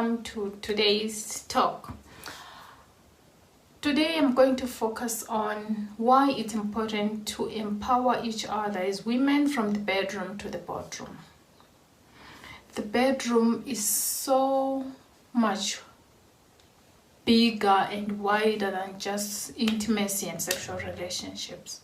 welcome to today's talk. Today I'm going to focus on why it's important to empower each other as women from the bedroom to the boardroom. The bedroom is so much bigger and wider than just intimacy and sexual relationships.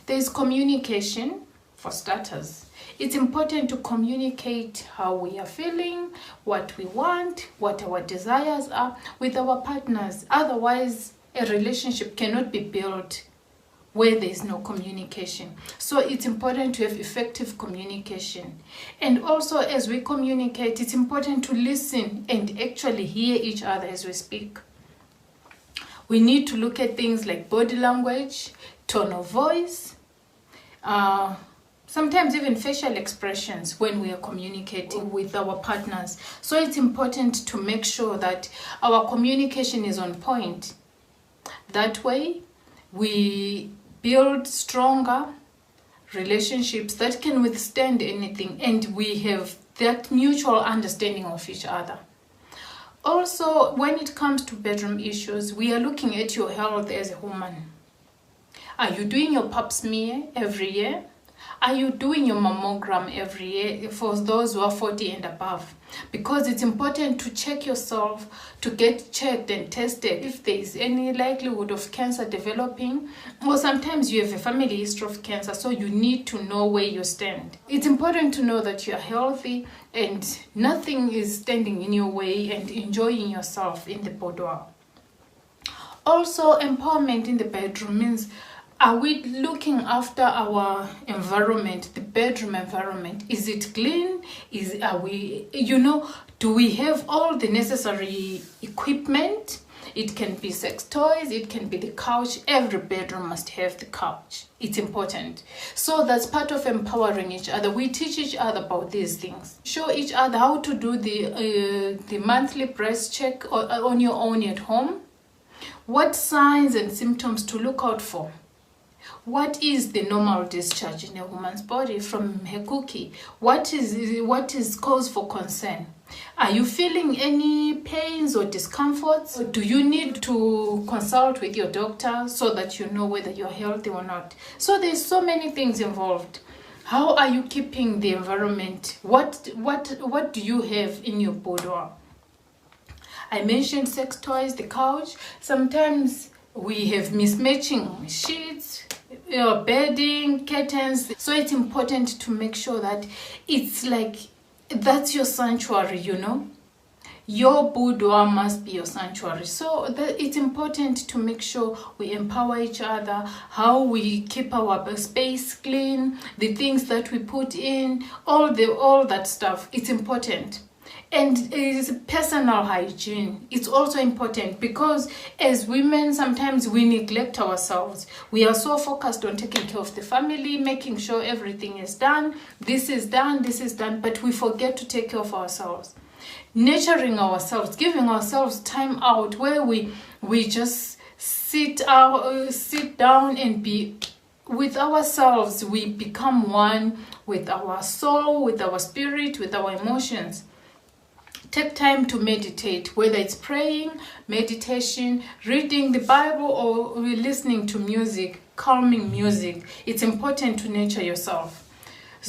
There is communication, for starters. It's important to communicate how we are feeling, what we want, what our desires are with our partners. Otherwise, a relationship cannot be built where there is no communication. So it's important to have effective communication. And also, as we communicate, it's important to listen and actually hear each other as we speak. We need to look at things like body language, tone of voice, sometimes even facial expressions when we are communicating with our partners. So it's important to make sure that our communication is on point. That way, we build stronger relationships that can withstand anything, and we have that mutual understanding of each other. Also, when it comes to bedroom issues, we are looking at your health as a woman. Are you doing your pap smear every year? Are you doing your mammogram every year for those who are 40 and above? Because it's important to check yourself, to get checked and tested if there is any likelihood of cancer developing, or sometimes you have a family history of cancer, so you need to know where you stand. It's important to know that you're healthy and nothing is standing in your way, and enjoying yourself in the boudoir. Also, empowerment in the bedroom means, are we looking after our environment, the bedroom environment? Is it clean? Do we have all the necessary equipment? It can be sex toys, it can be the couch. Every bedroom must have the couch. It's important. So that's part of empowering each other. We teach each other about these things. Show each other how to do the monthly breast check on your own at home. What signs and symptoms to look out for. What is the normal discharge in a woman's body from her cookie? What is cause for concern? Are you feeling any pains or discomforts? Or do you need to consult with your doctor so that you know whether you're healthy or not? So there's so many things involved. How are you keeping the environment? What do you have in your boudoir? I mentioned sex toys, the couch. Sometimes we have mismatching sheets, bedding, curtains. So it's important to make sure that it's like, that's your sanctuary, Your boudoir must be your sanctuary. So it's important to make sure we empower each other, how we keep our space clean, the things that we put in, all that stuff. It's important. And it's personal hygiene. It's also important because as women, sometimes we neglect ourselves. We are so focused on taking care of the family, making sure everything is done. This is done, but we forget to take care of ourselves. Nurturing ourselves, giving ourselves time out where we just sit down and be with ourselves. We become one with our soul, with our spirit, with our emotions. Take time to meditate, whether it's praying, meditation, reading the Bible, or listening to music, calming music. It's important to nurture yourself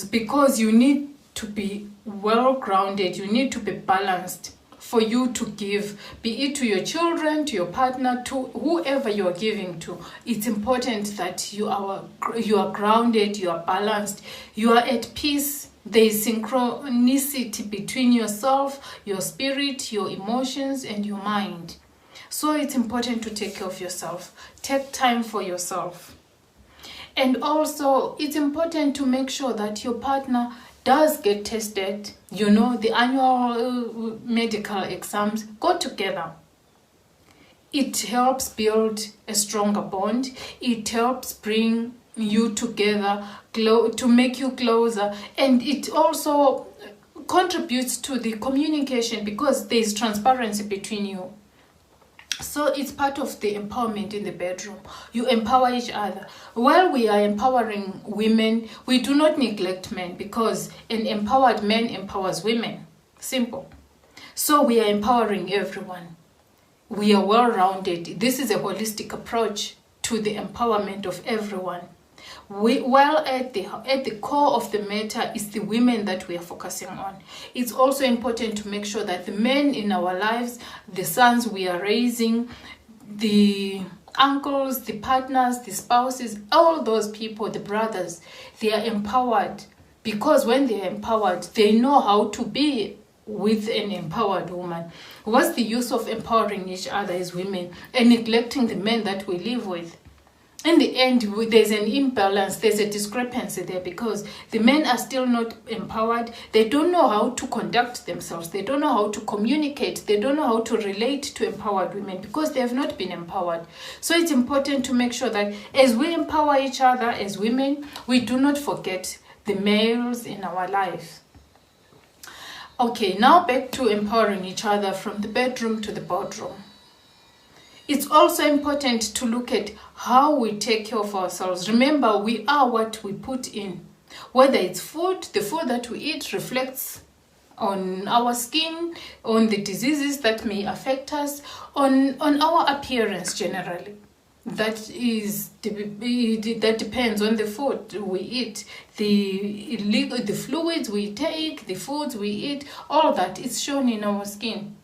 because you need to be well-grounded, you need to be balanced for you to give, be it to your children, to your partner, to whoever you are giving to. It's important that you are grounded, you are balanced, you are at peace. There is synchronicity between yourself, your spirit, your emotions, and your mind. So it's important to take care of yourself. Take time for yourself. And also, it's important to make sure that your partner does get tested. The annual medical exams, go together. It helps build a stronger bond. It helps bring you together, to make you closer, and it also contributes to the communication because there is transparency between you. So it's part of the empowerment in the bedroom. You empower each other. While we are empowering women, we do not neglect men, because an empowered man empowers women. Simple. So we are empowering everyone. We are well-rounded. This is a holistic approach to the empowerment of everyone. While at the core of the matter is the women that we are focusing on. It's also important to make sure that the men in our lives, the sons we are raising, the uncles, the partners, the spouses, all those people, the brothers, they are empowered. Because when they are empowered, they know how to be with an empowered woman. What's the use of empowering each other as women and neglecting the men that we live with? In the end, there's an imbalance, there's a discrepancy there, because the men are still not empowered. They don't know how to conduct themselves. They don't know how to communicate. They don't know how to relate to empowered women because they have not been empowered. So it's important to make sure that as we empower each other as women, we do not forget the males in our life. Okay, now back to empowering each other from the bedroom to the boardroom. It's also important to look at how we take care of ourselves. Remember, we are what we put in. Whether it's food, the food that we eat reflects on our skin, on the diseases that may affect us, on our appearance generally. That depends on the food we eat, the fluids we take, the foods we eat, all that is shown in our skin.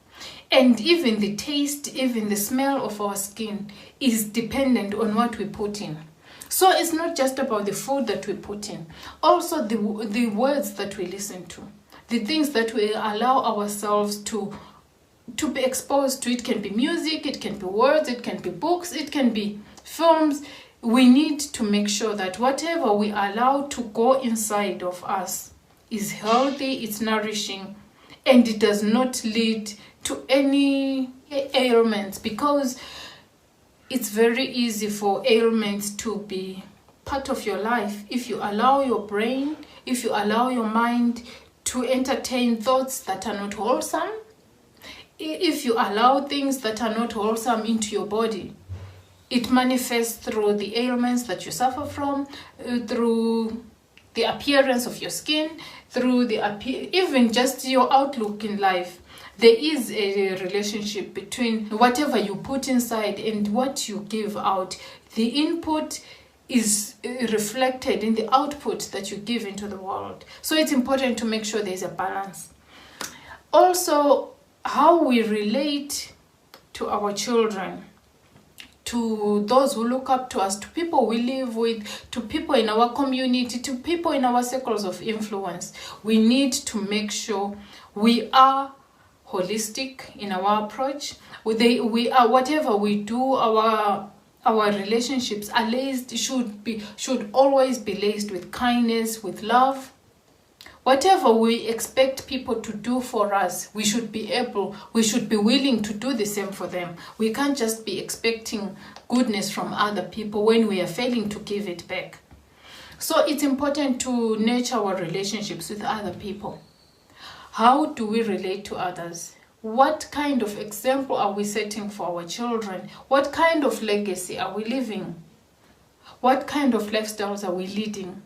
And even the taste, even the smell of our skin is dependent on what we put in. So it's not just about the food that we put in. Also the words that we listen to. The things that we allow ourselves to be exposed to. It can be music, it can be words, it can be books, it can be films. We need to make sure that whatever we allow to go inside of us is healthy, it's nourishing, and it does not lead to any ailments, because it's very easy for ailments to be part of your life if you allow your brain, if you allow your mind to entertain thoughts that are not wholesome, if you allow things that are not wholesome into your body. It manifests through the ailments that you suffer from, through the appearance of your skin, through even just your outlook in life. There is a relationship between whatever you put inside and what you give out. The input is reflected in the output that you give into the world. So it's important to make sure there's a balance. Also, how we relate to our children, to those who look up to us, to people we live with, to people in our community, to people in our circles of influence. We need to make sure we are holistic in our approach. We are, whatever we do, our relationships are laced, should always be laced with kindness, with love. Whatever we expect people to do for us, we should be willing to do the same for them. We can't just be expecting goodness from other people when we are failing to give it back. So it's important to nurture our relationships with other people. How do we relate to others? What kind of example are we setting for our children? What kind of legacy are we leaving? What kind of lifestyles are we leading?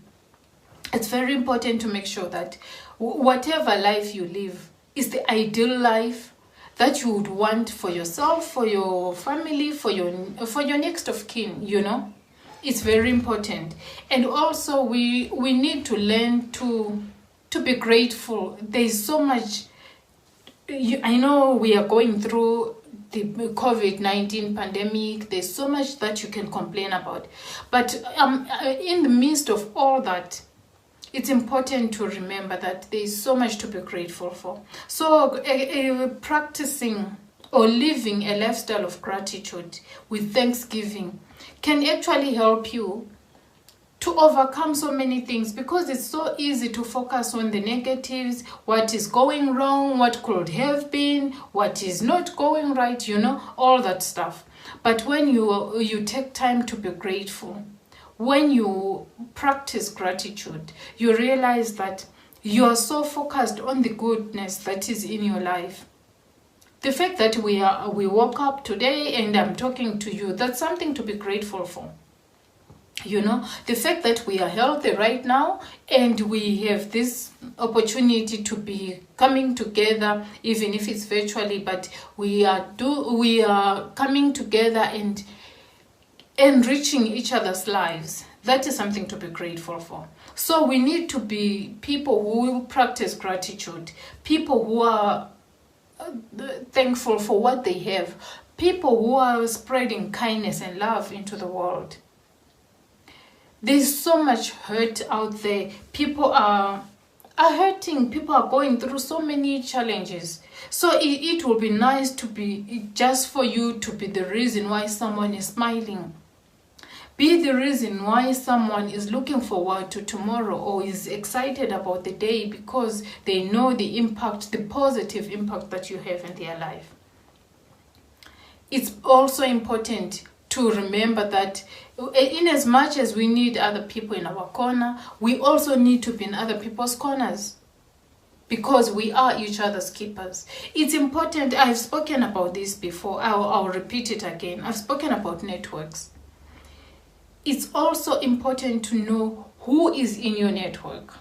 It's very important to make sure that whatever life you live is the ideal life that you would want for yourself, for your family, for your next of kin, you know. It's very important. And also we need to learn to be grateful. There's so much. I know we are going through the COVID-19 pandemic. There's so much that you can complain about. But in the midst of all that, it's important to remember that there's so much to be grateful for. So practicing or living a lifestyle of gratitude with thanksgiving can actually help you to overcome so many things, because it's so easy to focus on the negatives, what is going wrong, what could have been, what is not going right, you know, all that stuff. But when you take time to be grateful, when you practice gratitude, you realize that you are so focused on the goodness that is in your life. The fact that we woke up today and I'm talking to you, that's something to be grateful for. The fact that we are healthy right now and we have this opportunity to be coming together, even if it's virtually, but we are coming together and enriching each other's lives. That is something to be grateful for. So we need to be people who will practice gratitude, people who are thankful for what they have, people who are spreading kindness and love into the world. There's so much hurt out there. People are hurting. People are going through so many challenges. So it will be nice to be, just for you to be the reason why someone is smiling. Be the reason why someone is looking forward to tomorrow or is excited about the day because they know the impact, the positive impact that you have in their life. It's also important to remember that in as much as we need other people in our corner, we also need to be in other people's corners because we are each other's keepers. It's important. I've spoken about this before. I'll repeat it again. I've spoken about networks. It's also important to know who is in your network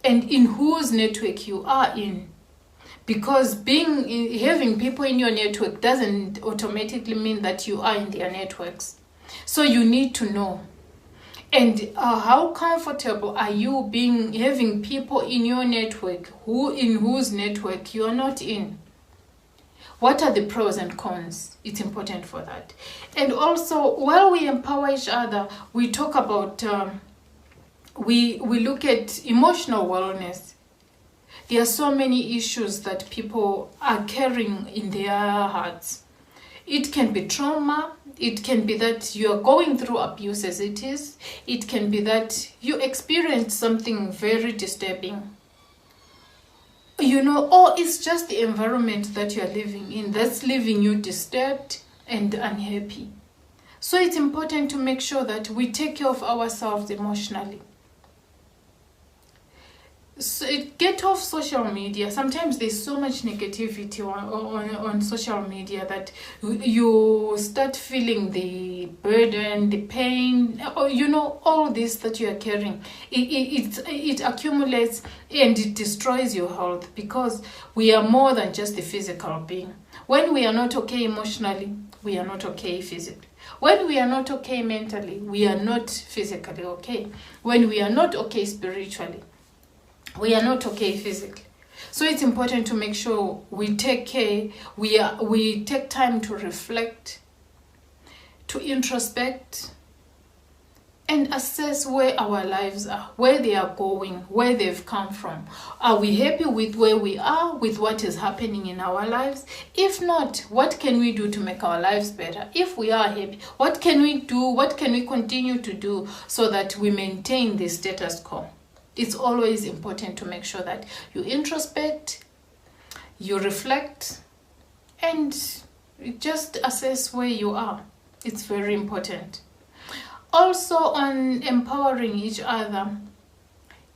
and in whose network you are in. Because having people in your network doesn't automatically mean that you are in their networks. So you need to know. And how comfortable are you having people in your network in whose network you are not in? What are the pros and cons? It's important for that. And also, while we empower each other, we talk about, we look at emotional wellness. There are so many issues that people are carrying in their hearts. It can be trauma. It can be that you are going through abuse as it is. It can be that you experienced something very disturbing. Or it's just the environment that you are living in that's leaving you disturbed and unhappy. So it's important to make sure that we take care of ourselves emotionally. So get off social media. Sometimes there's so much negativity on social media that you start feeling the burden, the pain, all this that you are carrying. It accumulates and it destroys your health because we are more than just a physical being. When we are not okay emotionally, we are not okay physically. When we are not okay mentally, we are not physically okay. When we are not okay spiritually, we are not okay physically. So it's important to make sure we take care, we take time to reflect, to introspect, and assess where our lives are, where they are going, where they've come from. Are we happy with where we are, with what is happening in our lives? If not, what can we do to make our lives better? If we are happy, what can we do? What can we continue to do so that we maintain the status quo? It's always important to make sure that you introspect, you reflect, and just assess where you are. It's very important. Also, on empowering each other,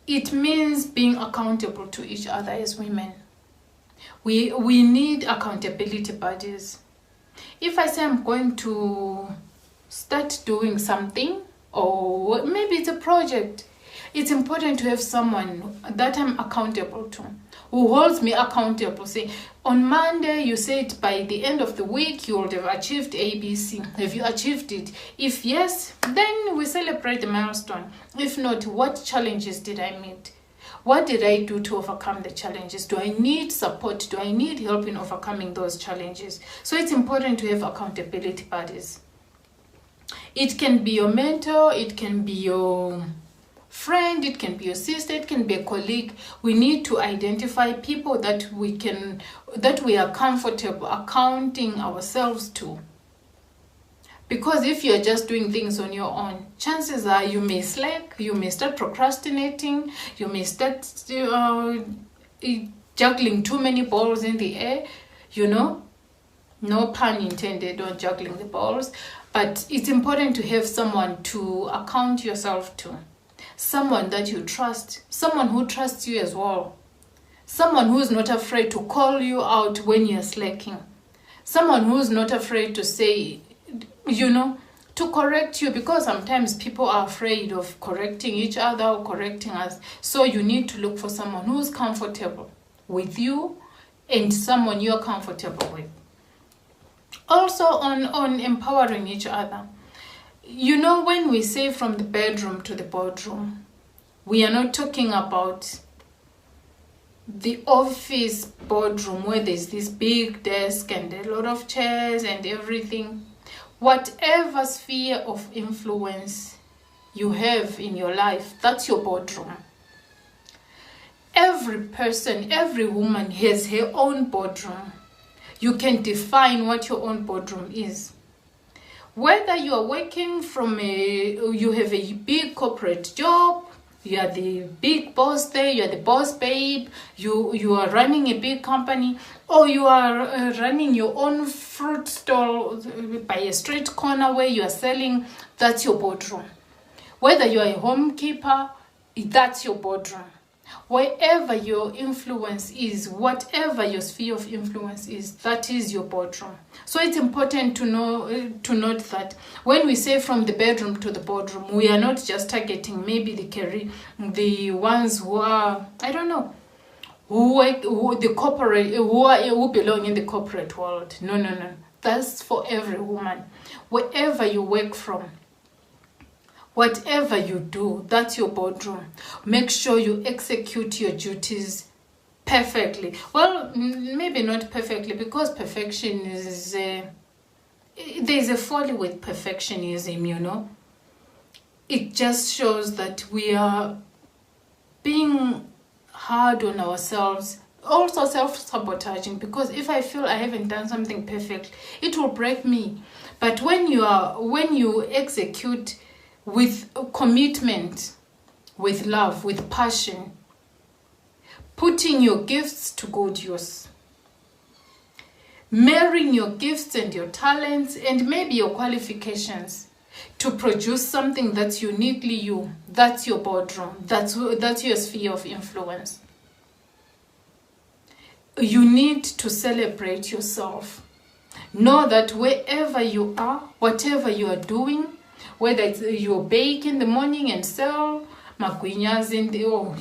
it means being accountable to each other as women. We need accountability buddies. If I say I'm going to start doing something, or maybe it's a project, it's important to have someone that I'm accountable to, who holds me accountable. Say, on Monday, you said by the end of the week, you would have achieved ABC. Have you achieved it? If yes, then we celebrate the milestone. If not, what challenges did I meet? What did I do to overcome the challenges? Do I need support? Do I need help in overcoming those challenges? So it's important to have accountability buddies. It can be your mentor, it can be your friend, it can be your sister, it can be a colleague. We need to identify people that we are comfortable accounting ourselves to. Because if you're just doing things on your own, chances are you may slack, you may start procrastinating, you may start juggling too many balls in the air, no pun intended on juggling the balls. But it's important to have someone to account yourself to. Someone that you trust, someone who trusts you as well, someone who's not afraid to call you out when you're slacking, someone who's not afraid to say, to correct you, because sometimes people are afraid of correcting each other or correcting us. So you need to look for someone who's comfortable with you and someone you're comfortable with. Also on empowering each other. You know, when we say from the bedroom to the boardroom, we are not talking about the office boardroom where there's this big desk and a lot of chairs and everything. Whatever sphere of influence you have in your life, that's your boardroom. Every person, every woman has her own boardroom. You can define what your own boardroom is. Whether you are working you have a big corporate job, you are the big boss there, you are the boss babe, you are running a big company, or you are running your own fruit stall by a street corner where you are selling, that's your boardroom. Whether you are a homekeeper, that's your boardroom. Wherever your influence is, whatever your sphere of influence is, that is your boardroom. So it's important to note that when we say from the bedroom to the boardroom, we are not just targeting maybe the ones who are, I don't know, who belong in the corporate world. No. That's for every woman. Wherever you work from, whatever you do, that's your boardroom. Make sure you execute your duties perfectly. Well, maybe not perfectly, because perfection is... there's a folly with perfectionism, you know. It just shows that we are being hard on ourselves. Also self-sabotaging, because if I feel I haven't done something perfect, it will break me. But when you execute with commitment, with love, with passion, putting your gifts to good use, marrying your gifts and your talents and maybe your qualifications to produce something that's uniquely you, that's your boardroom, that's your sphere of influence. You need to celebrate yourself. Know that wherever you are, whatever you are doing, whether it's you bake in the morning and sell magwinyas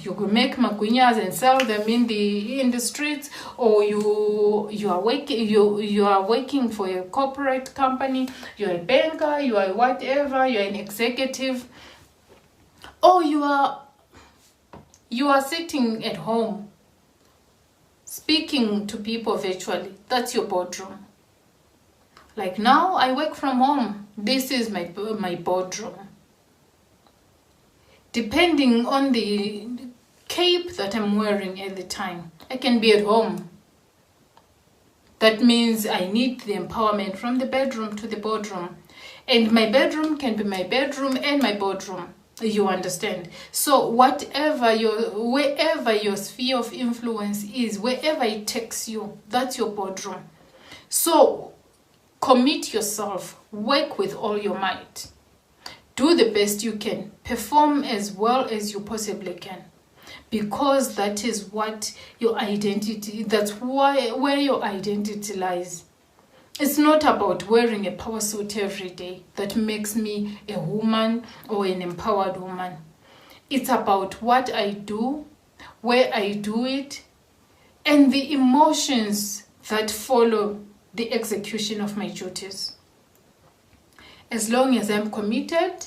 you could make magwinyas and sell them in the streets, or you are working for a corporate company, you're a banker, you are whatever, you're an executive, or you are sitting at home speaking to people virtually, that's your boardroom. Like now, I work from home. This is my boardroom. Depending on the cape that I'm wearing at the time, I can be at home. That means I need the empowerment from the bedroom to the boardroom. And my bedroom can be my bedroom and my boardroom. You understand? So wherever your sphere of influence is, wherever it takes you, that's your boardroom. So commit yourself, work with all your might. Do the best you can, perform as well as you possibly can, because that is what your identity, that's where your identity lies. It's not about wearing a power suit every day that makes me a woman or an empowered woman. It's about what I do, where I do it, and the emotions that follow the execution of my duties. As long as I'm committed,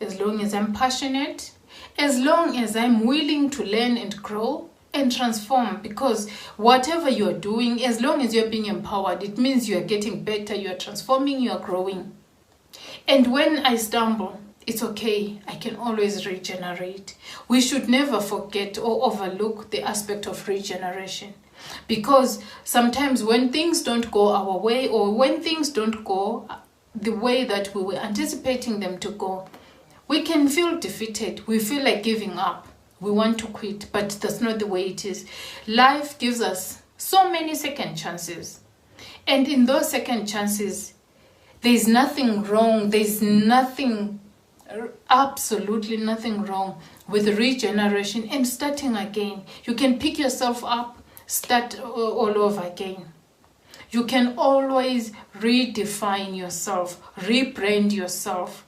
as long as I'm passionate, as long as I'm willing to learn and grow and transform, because whatever you're doing, as long as you're being empowered, it means you're getting better, you're transforming, you're growing. And when I stumble, it's okay, I can always regenerate. We should never forget or overlook the aspect of regeneration. Because sometimes when things don't go our way, or when things don't go the way that we were anticipating them to go, we can feel defeated. We feel like giving up. We want to quit, but that's not the way it is. Life gives us so many second chances. And in those second chances, there's nothing wrong. There's nothing, absolutely nothing wrong with regeneration and starting again. You can pick yourself up, start all over again. You can always redefine yourself, rebrand yourself.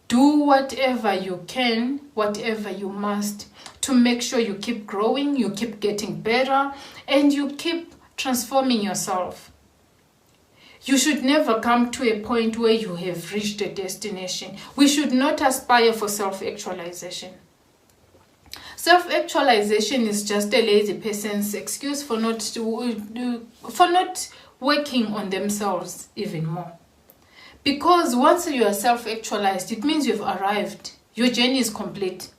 Do whatever you can, whatever you must, to make sure you keep growing, you keep getting better, and you keep transforming yourself. You should never come to a point where you have reached a destination. We should not aspire for self-actualization. Self-actualization is just a lazy person's excuse for not working on themselves even more. Because once you are self-actualized, it means you've arrived. Your journey is complete.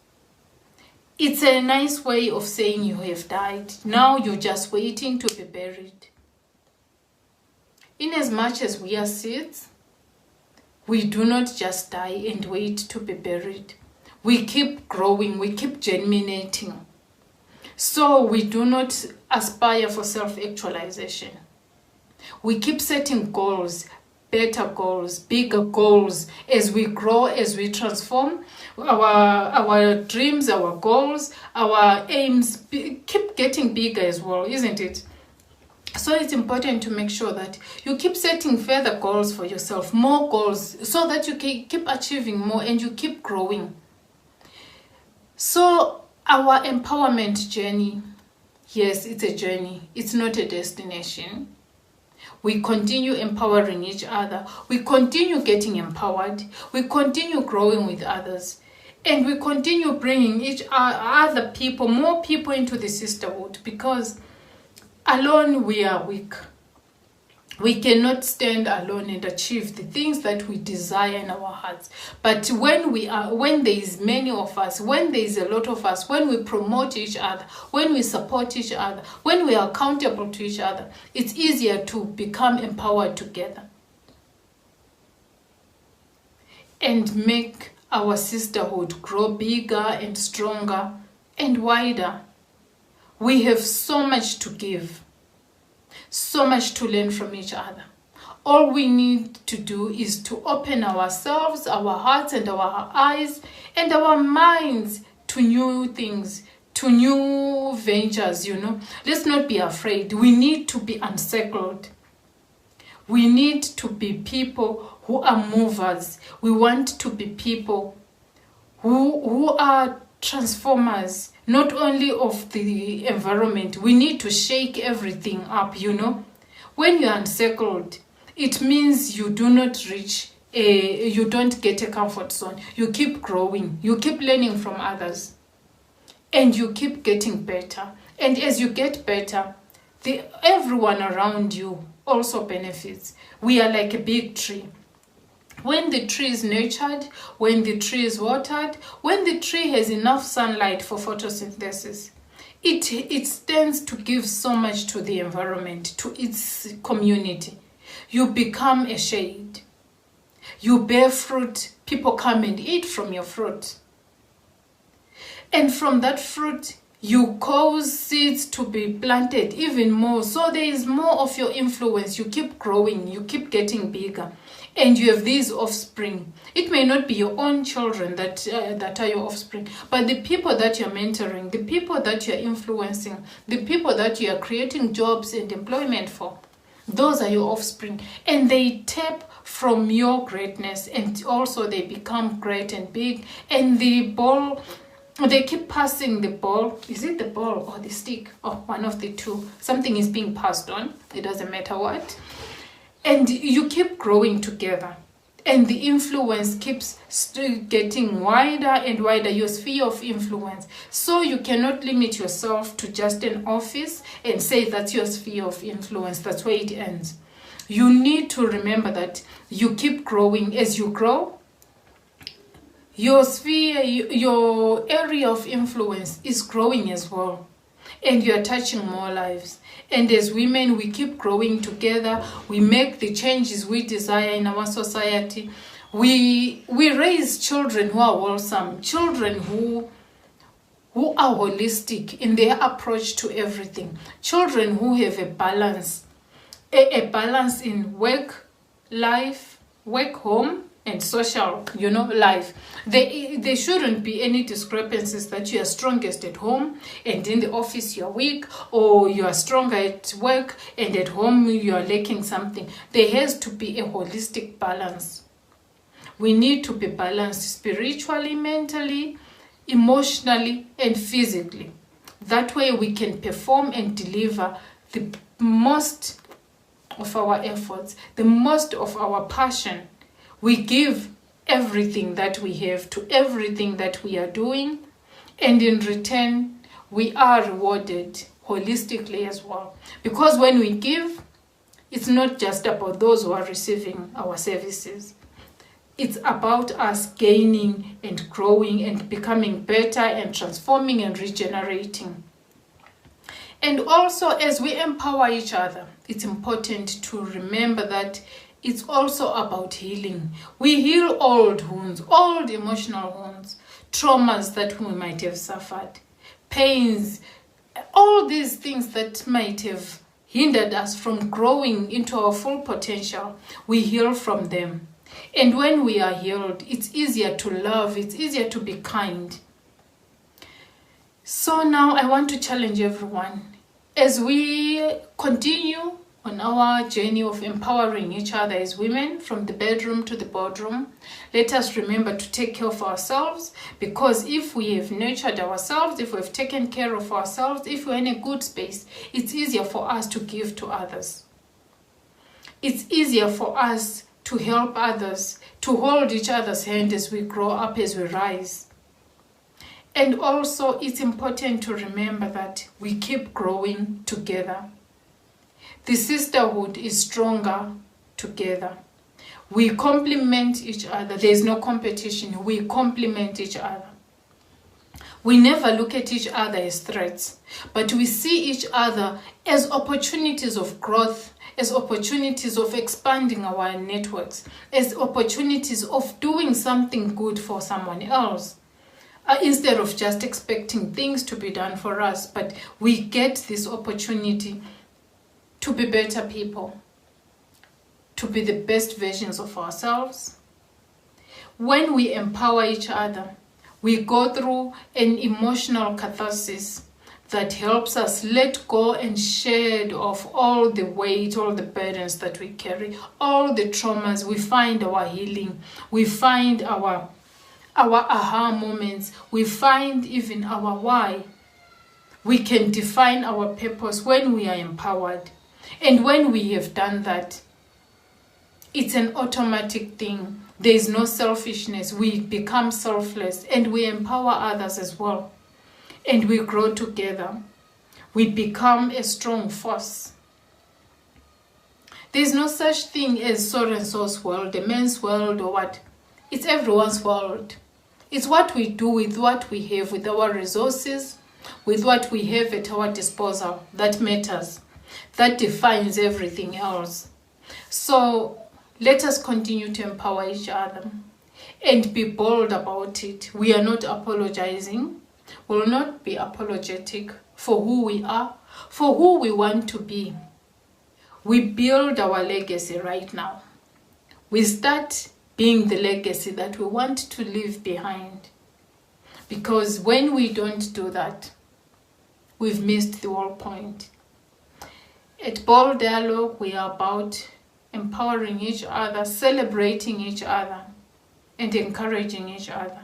It's a nice way of saying you have died. Now you're just waiting to be buried. In as much as we are seeds, we do not just die and wait to be buried. We keep growing, we keep germinating. So we do not aspire for self-actualization. We keep setting goals, better goals, bigger goals as we grow, as we transform. Our dreams, our goals, our aims keep getting bigger as well, isn't it? So it's important to make sure that you keep setting further goals for yourself, more goals, so that you can keep achieving more and you keep growing. So our empowerment journey, yes, it's a journey. It's not a destination. We continue empowering each other. We continue getting empowered. We continue growing with others. And we continue bringing each other people, more people into the sisterhood, because alone we are weak. We cannot stand alone and achieve the things that we desire in our hearts. But when there is many of us, when there is a lot of us, when we promote each other, when we support each other, when we are accountable to each other, it's easier to become empowered together and make our sisterhood grow bigger and stronger and wider. We have so much to give. So much to learn from each other. All we need to do is to open ourselves, our hearts and our eyes and our minds to new things, to new ventures, Let's not be afraid. We need to be unshackled. We need to be people who are movers. We want to be people who are transformers, not only of the environment. We need to shake everything up, When you're unsettled, it means you do not reach you don't get a comfort zone. You keep growing, you keep learning from others, and you keep getting better. And as you get better, everyone around you also benefits. We are like a big tree. When the tree is nurtured, when the tree is watered, when the tree has enough sunlight for photosynthesis, it stands to give so much to the environment, to its community. You become a shade. You bear fruit. People come and eat from your fruit. And from that fruit, you cause seeds to be planted even more. So there is more of your influence. You keep growing. You keep getting bigger. And you have these offspring. It may not be your own children that are your offspring, but the people that you're mentoring, the people that you're influencing, the people that you are creating jobs and employment for, those are your offspring. And they tap from your greatness, and also they become great and big. And the ball, they keep passing the ball. Is it the ball or the stick? Or one of the two. Something is being passed on. It doesn't matter what. And you keep growing together. And the influence keeps getting wider and wider, your sphere of influence. So you cannot limit yourself to just an office and say that's your sphere of influence. That's where it ends. You need to remember that you keep growing. As you grow, your sphere, your area of influence is growing as well. And you are touching more lives. And as women, we keep growing together. We make the changes we desire in our society. We raise children who are wholesome, children who are holistic in their approach to everything, children who have a balance in work, life, work, home, and social, life. There shouldn't be any discrepancies that you are strongest at home and in the office you are weak, or you are stronger at work and at home you are lacking something. There has to be a holistic balance. We need to be balanced spiritually, mentally, emotionally, and physically. That way we can perform and deliver the most of our efforts, the most of our passion. We give everything that we have to everything that we are doing, and in return, we are rewarded holistically as well. Because when we give, it's not just about those who are receiving our services. It's about us gaining and growing and becoming better and transforming and regenerating. And also, as we empower each other, it's important to remember that it's also about healing. We heal old wounds, old emotional wounds, traumas that we might have suffered, pains, all these things that might have hindered us from growing into our full potential. We heal from them. And when we are healed, it's easier to love, it's easier to be kind. So now I want to challenge everyone. As we continue on our journey of empowering each other as women, from the bedroom to the boardroom, let us remember to take care of ourselves, because if we have nurtured ourselves, if we've taken care of ourselves, if we're in a good space, it's easier for us to give to others. It's easier for us to help others, to hold each other's hand as we grow up, as we rise. And also, it's important to remember that we keep growing together. The sisterhood is stronger together. We complement each other. There's no competition. We complement each other. We never look at each other as threats, but we see each other as opportunities of growth, as opportunities of expanding our networks, as opportunities of doing something good for someone else. Instead of just expecting things to be done for us, but we get this opportunity to be better people, to be the best versions of ourselves. When we empower each other, we go through an emotional catharsis that helps us let go and shed off all the weight, all the burdens that we carry, all the traumas. We find our healing. We find our aha moments. We find even our why. We can define our purpose when we are empowered. And when we have done that, it's an automatic thing. There is no selfishness. We become selfless and we empower others as well. And we grow together. We become a strong force. There is no such thing as so and so's world, a man's world or what. It's everyone's world. It's what we do with what we have, with our resources, with what we have at our disposal, that matters. That defines everything else. So let us continue to empower each other and be bold about it. We are not apologizing. We will not be apologetic for who we are, for who we want to be. We build our legacy right now. We start being the legacy that we want to leave behind. Because when we don't do that, we've missed the whole point. At Bold Dialogue, we are about empowering each other, celebrating each other, and encouraging each other.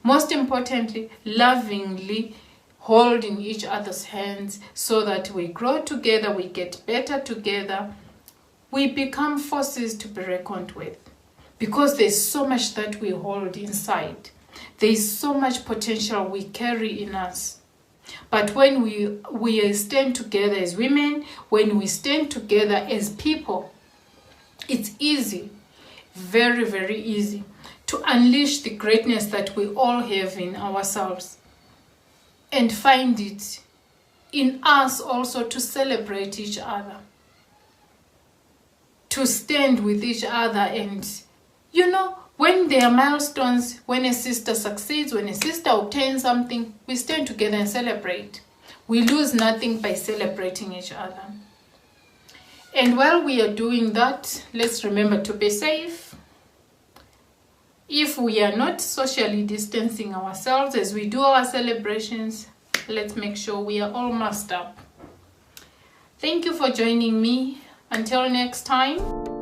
Most importantly, lovingly holding each other's hands so that we grow together, we get better together, we become forces to be reckoned with. Because there's so much that we hold inside. There's so much potential we carry in us. But when we stand together as women, when we stand together as people, it's easy, very, very easy, to unleash the greatness that we all have in ourselves and find it in us also to celebrate each other, to stand with each other. And when there are milestones, when a sister succeeds, when a sister obtains something, we stand together and celebrate. We lose nothing by celebrating each other. And while we are doing that, let's remember to be safe. If we are not socially distancing ourselves as we do our celebrations, let's make sure we are all masked up. Thank you for joining me. Until next time.